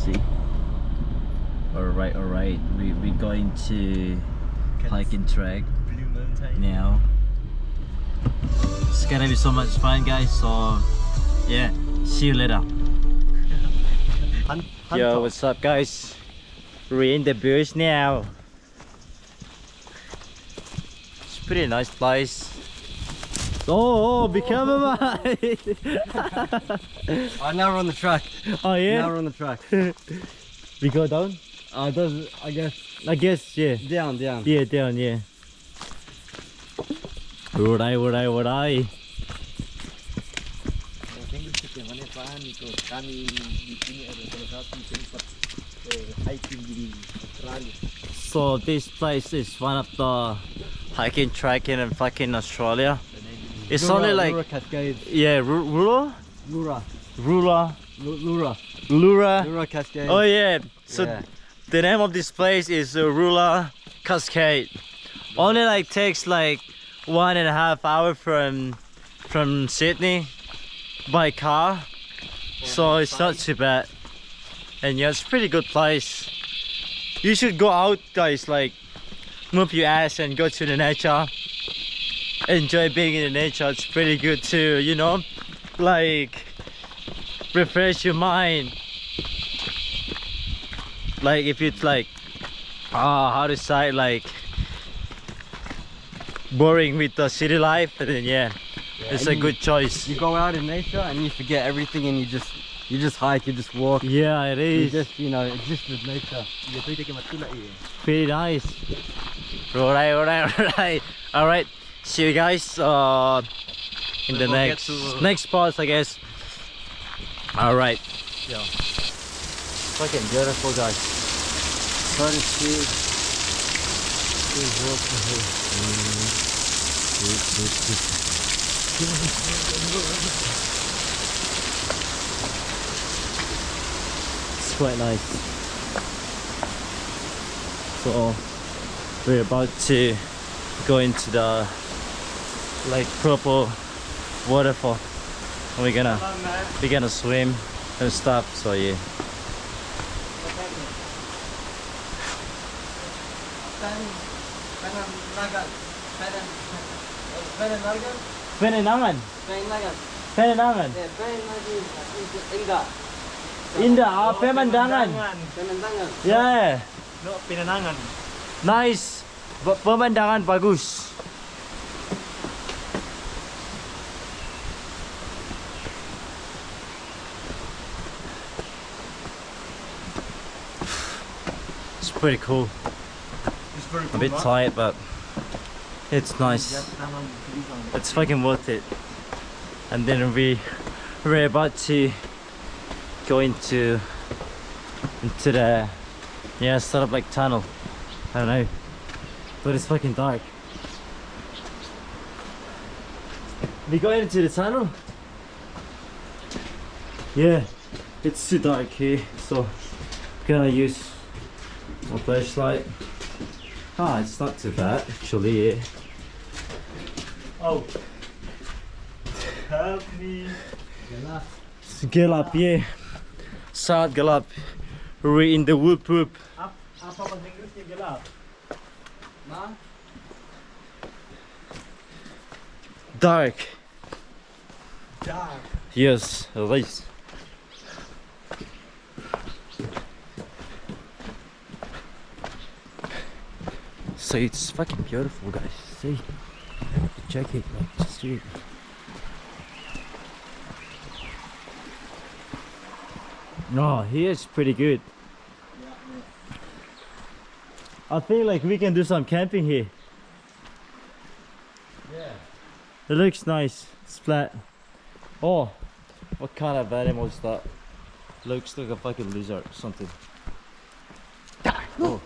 see. Alright, we're going to hiking track now. It's gonna be so much fun, guys, so yeah, see you later. Yo, what's up, guys? We're in the bush now. It's a pretty nice place. Oh, be careful, mate. Now we're on the track. Oh yeah? Now we're on the track. We go down? I guess, yeah. Down. Yeah, down, yeah. Would I? So this place is one of the hiking track in fucking Australia. It's only like Lura Cascades. yeah, Lura Cascades. Oh yeah. So yeah. the name of this place is Lura Cascade. Only like takes like 1.5 hours from Sydney by car, so it's not too bad. And yeah, it's a pretty good place. You should go out, guys, like move your ass and go to the nature, enjoy being in the nature. It's pretty good too, you know, like refresh your mind. Like if it's like how to say, like boring with the city life, then yeah, it's a good choice. You go out in nature and you forget everything, and you just hike, you just walk. Yeah, it is. You just, you know, exist with nature. Pretty nice. Alright, see you guys in the next spots, I guess. Alright. Yeah. Fucking beautiful, guys. Try to see. It's quite nice. So we're about to go into the like purple waterfall. We're gonna swim and stuff. So yeah. Penenangan. Indah, pemandangan. Yeah. No, Penenangan. Nice. Pemandangan bagus. It's pretty cool. It's very cool. A bit tired, but it's nice. It's fucking worth it. And then we're about to go into the sort of like tunnel. I don't know, but it's fucking dark. We go into the tunnel. Yeah, it's too dark here, so gonna use my flashlight. It's not too bad actually. Yeah. Oh, help me. Gelap, yeah. Sangat gelap. We're in the whoop. Apa bahasa Inggrisnya gelap? Dark. Dark. Yes, at least. So it's fucking beautiful, guys. See, check it, like, just see it. Oh, here's pretty good. I feel like we can do some camping here. Yeah. It looks nice. It's flat. Oh, what kind of animal is that? Looks like a fucking lizard or something. Oh.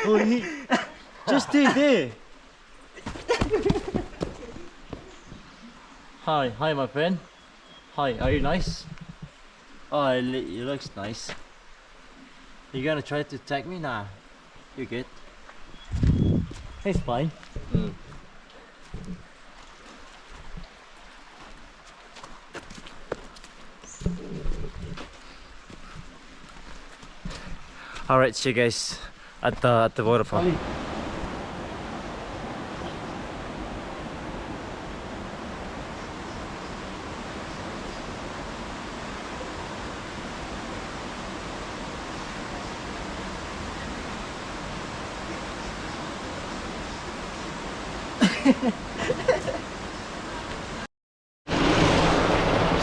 Oh, he just did there. Hi, my friend. Hi, are you nice? Oh, it looks nice. You gonna try to attack me? Nah, you're good. He's fine. All right, see you guys at the waterfall.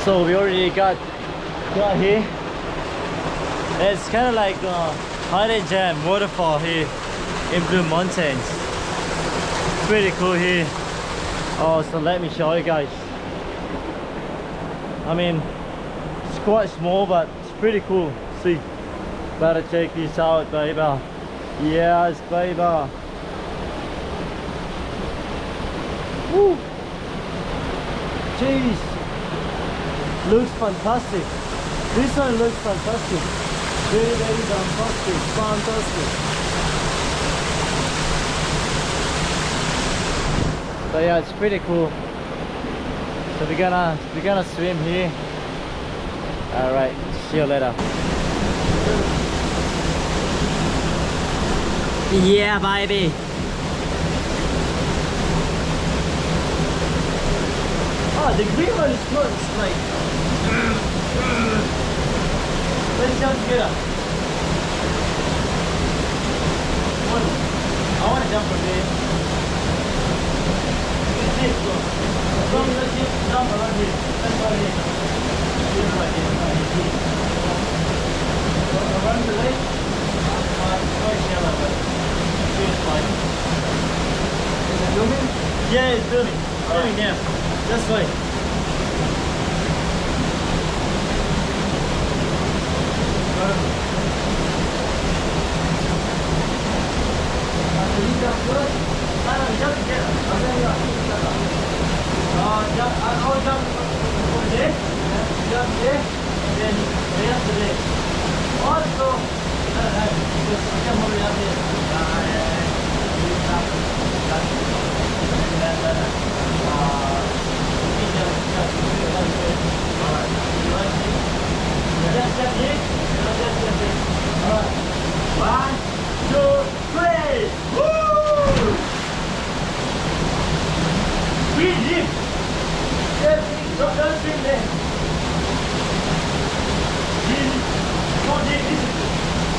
So we already got here. It's kind of like hidden gem waterfall here in Blue Mountains. Pretty cool here. Oh, so let me show you guys. I mean, it's quite small, but it's pretty cool. See, better check this out, baby. Yes, baby. Woo! Jeez, looks fantastic. This one looks fantastic. Very, very fantastic. Fantastic. So yeah, it's pretty cool. So we're gonna swim here. All right, see you later. Yeah, baby. Oh, the green one is good. It's like. Let's jump together. I want to jump from there. Let's jump around here. Let's go here. Around the lake. It's quite shallow, but it's fine. Is it moving? Yeah, it's moving. It's moving now. This way. One, two, three! Woo! Breathe deep! Yes, don't swim there. Breathe. Go deep,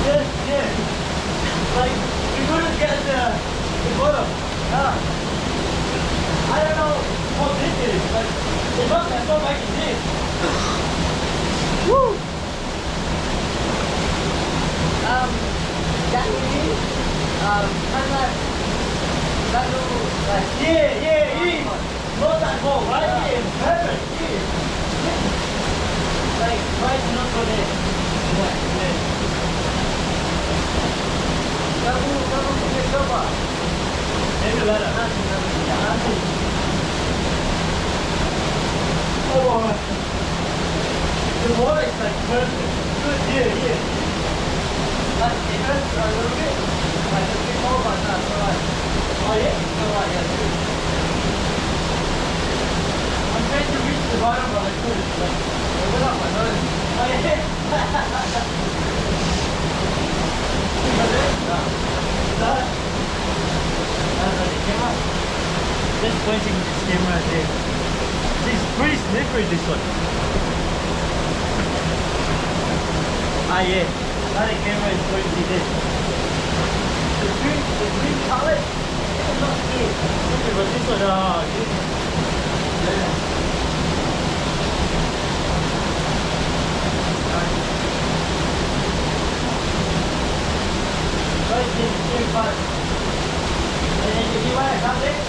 yes, yes. Like, we couldn't get the bottom. I don't know how deep it is, but it must have so much deep. Woo! That would be kind of that like yeah, not that hole, right? Yeah, perfect. Yeah. Like try to not go there. Yeah. Kamu punya coba. Maybe better. Oh, the water is like perfect. Good, yeah. Like it hurts a little bit, like a bit more, but not so much. Oh yeah? So yeah, good. I'm trying to reach the bottom, but I couldn't. Like, I went up my nose. Oh yeah? That's the camera. Just pointing this camera there. It's pretty slippery, this one. Ah yeah. Now the camera is going to be this. The green color is not good. But this one, yeah. Right, it's fun. And then if you want to come there,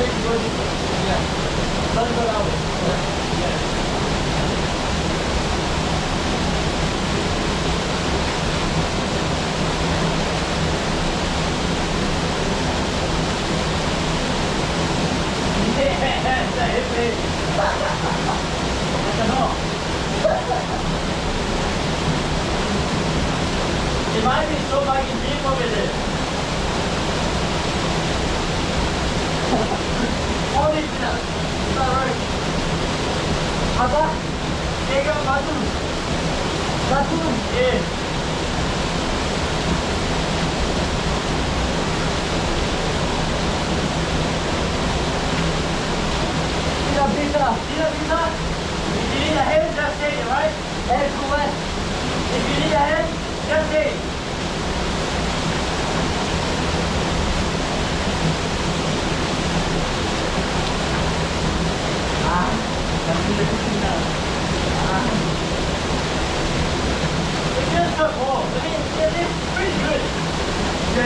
let's go this way. Yeah. Don't go that way. Yeah. It might be so fucking deep over there. Holy shit. It's not right. Apa? Ega batu. Batu. Yeah. 이제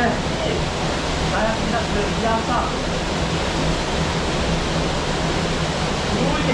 나야 그 야사. 오예.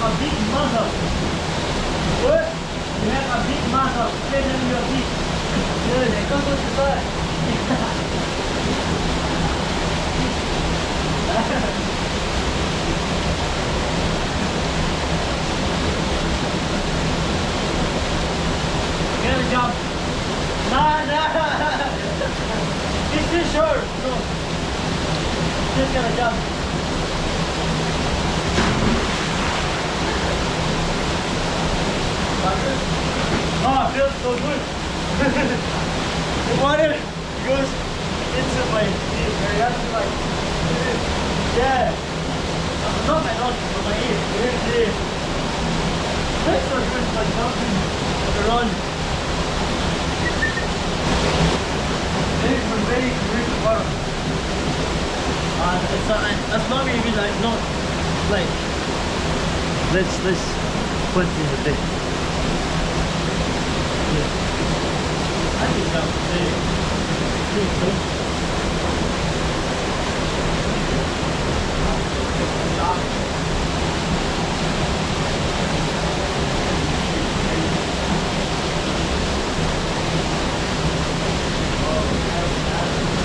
A big muscle. What? You have a big muscle straighten your feet. Good, and go to the side. Get a jump. Nah, nah. It's too short. No. Just gonna jump. Oh, it feels so good. The water goes into my ear. I have to like, yeah. Not my nose, but my ear. Yeah. That's so good, like jumping around. It's very great water. It's not really like, not like, let's put it in the thing. I think that was it.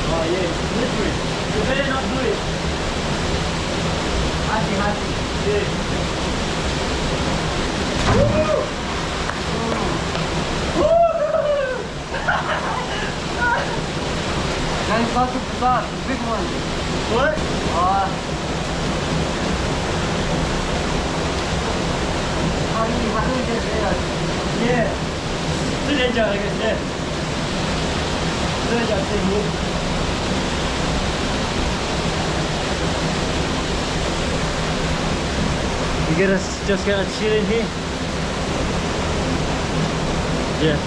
Oh yeah, slippery. You better not do it. Happy. Yeah. Guys, lots of facade, the big one. What? How do you get there? Yeah. Teenager, like I said. Teenager, same move. You just gotta chill in here. Yeah.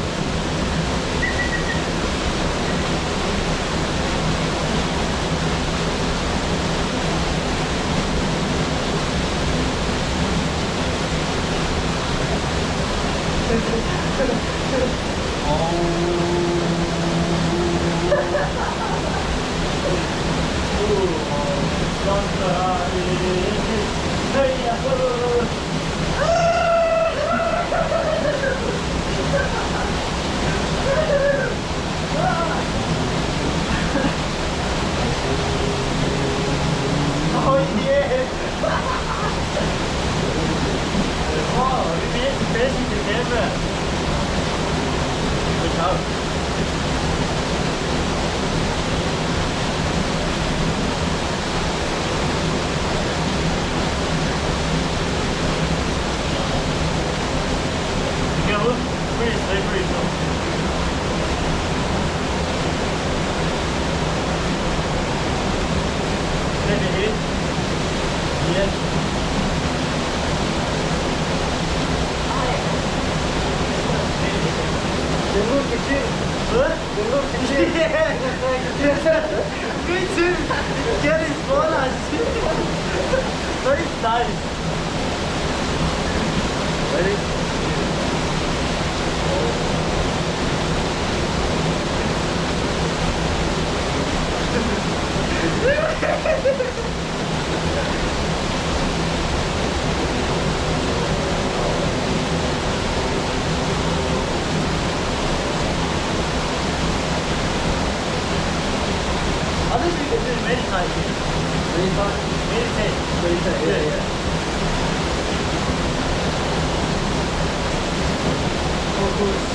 Me too. Get his bonus. Very nice. Ready? I think we can do many times here. Many times? Meditate. Yeah. Of course.